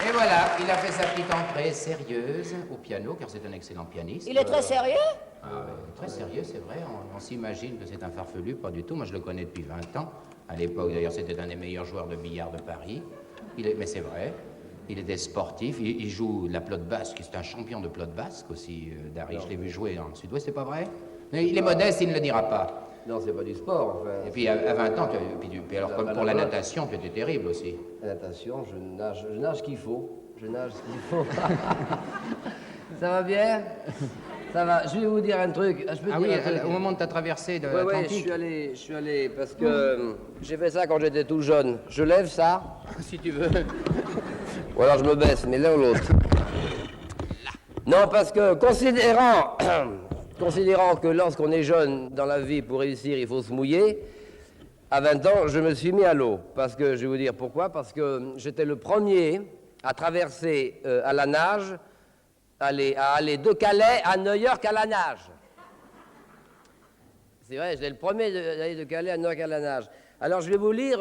Et voilà, il a fait sa petite entrée sérieuse au piano, car c'est un excellent pianiste. Il est très sérieux? Ah ouais, très sérieux, c'est vrai. On s'imagine que c'est un farfelu, pas du tout. Moi, je le connais depuis 20 ans. À l'époque, d'ailleurs, c'était un des meilleurs joueurs de billard de Paris. Mais c'est vrai. Il était sportif. Il joue de la pelote basque. C'est un champion de pelote basque aussi, Dari. Je l'ai vu jouer dans le Sud-Ouest, c'est pas vrai? Mais il est modeste, il ne le dira pas. Non, c'est pas du sport, enfin. Et puis, à 20 ans, puis alors, comme pour la natation, tu étais terrible aussi. La natation, je nage ce qu'il faut. Je nage ce qu'il faut. Ça va bien? Ça va. Je vais vous dire un truc. Je peux Ah dire oui, un truc. au moment de ta traversée de Oui, l'Atlantique. je suis allé parce que j'ai fait ça quand j'étais tout jeune. Je lève ça, Si tu veux. ou alors je me baisse, mais l'un ou l'autre. Non, parce que considérant que lorsqu'on est jeune dans la vie, pour réussir, il faut se mouiller, à 20 ans, je me suis mis à l'eau. Parce que, je vais vous dire pourquoi, parce que j'étais le premier à traverser à la nage, à aller de Calais à New York à la nage. C'est vrai, j'étais le premier d'aller de Calais à New York à la nage. Alors, je vais vous lire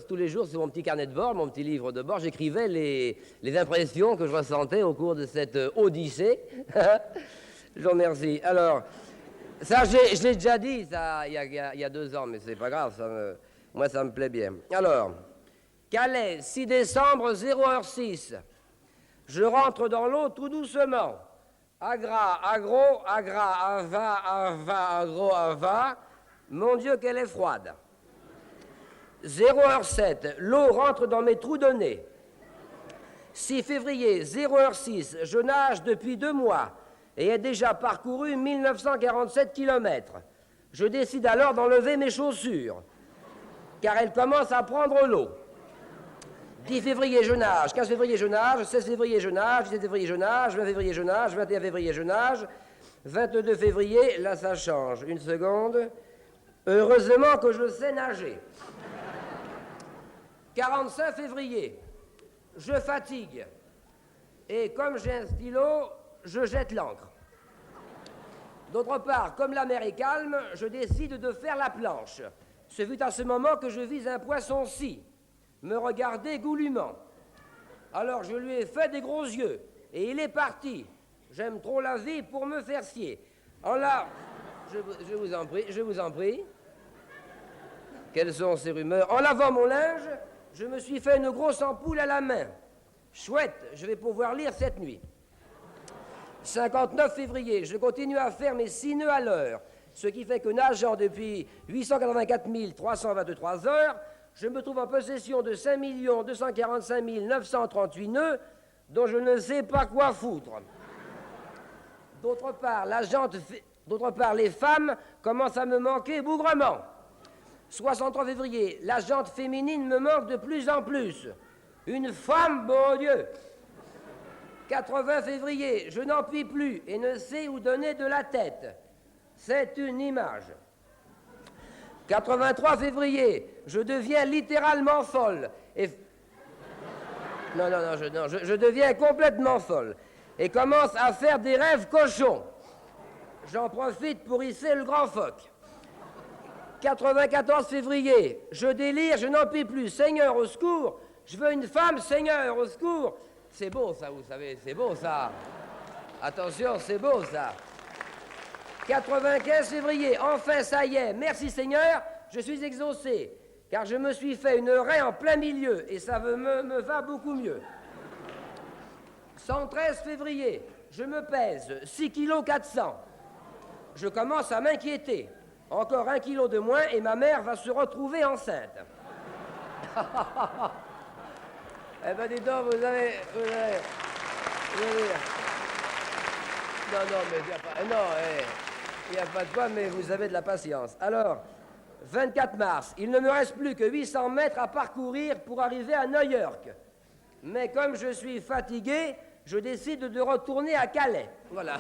tous les jours sur mon petit carnet de bord, mon petit livre de bord, j'écrivais les impressions que je ressentais au cours de cette odyssée. Je vous remercie. Alors, ça, je l'ai déjà dit ça, il y a 2 ans, mais c'est pas grave, moi, ça me plaît bien. Alors, Calais, 6 décembre, 0h06. Je rentre dans l'eau tout doucement. Agra, agro, agra, ava, agro, ava. Mon Dieu, qu'elle est froide. 0h07, l'eau rentre dans mes trous de nez. 6 février, 0h06, je nage depuis 2 mois et ai déjà parcouru 1947 kilomètres. Je décide alors d'enlever mes chaussures, car elles commencent à prendre l'eau. 10 février, je nage. 15 février, je nage. 16 février, je nage. 17 février, je nage. 20 février, je nage. 21 février, je nage. 22 février, là, ça change. Une seconde. Heureusement que je sais nager. 45 février, je fatigue. Et comme j'ai un stylo, je jette l'encre. D'autre part, comme la mer est calme, je décide de faire la planche. Ce fut à ce moment que je vis un poisson-ci me regarder goulûment. Alors je lui ai fait des gros yeux, et il est parti. J'aime trop la vie pour me faire scier. En là, je vous en prie. Quelles sont ces rumeurs? En lavant mon linge, je me suis fait une grosse ampoule à la main. Chouette, je vais pouvoir lire cette nuit. 59 février, je continue à faire mes 6 nœuds à l'heure, ce qui fait que nageant depuis 884 323 heures, je me trouve en possession de 5 245 938 nœuds dont je ne sais pas quoi foutre. D'autre part, les femmes commencent à me manquer bougrement. 63 février, la jante féminine me manque de plus en plus. Une femme, bon Dieu. 80 février, je n'en puis plus et ne sais où donner de la tête. C'est une image. 83 février, je deviens littéralement folle. Je deviens complètement folle et commence à faire des rêves cochons. J'en profite pour hisser le grand phoque. 94 février, je délire, je n'en puis plus. Seigneur, au secours, je veux une femme, Seigneur, au secours. C'est beau ça, vous savez, c'est beau ça. Attention, c'est beau ça. 95 février, enfin ça y est, merci Seigneur, je suis exaucé, car je me suis fait une raie en plein milieu et ça me va beaucoup mieux. 113 février, je me pèse 6 kg 400. Je commence à m'inquiéter. Encore 1 kilo de moins et ma mère va se retrouver enceinte. Eh ben dis donc, vous avez... Non, mais il n'y a pas... Non, il n'y a pas de quoi, mais vous avez de la patience. Alors, 24 mars, il ne me reste plus que 800 mètres à parcourir pour arriver à New York. Mais comme je suis fatigué, je décide de retourner à Calais. Voilà.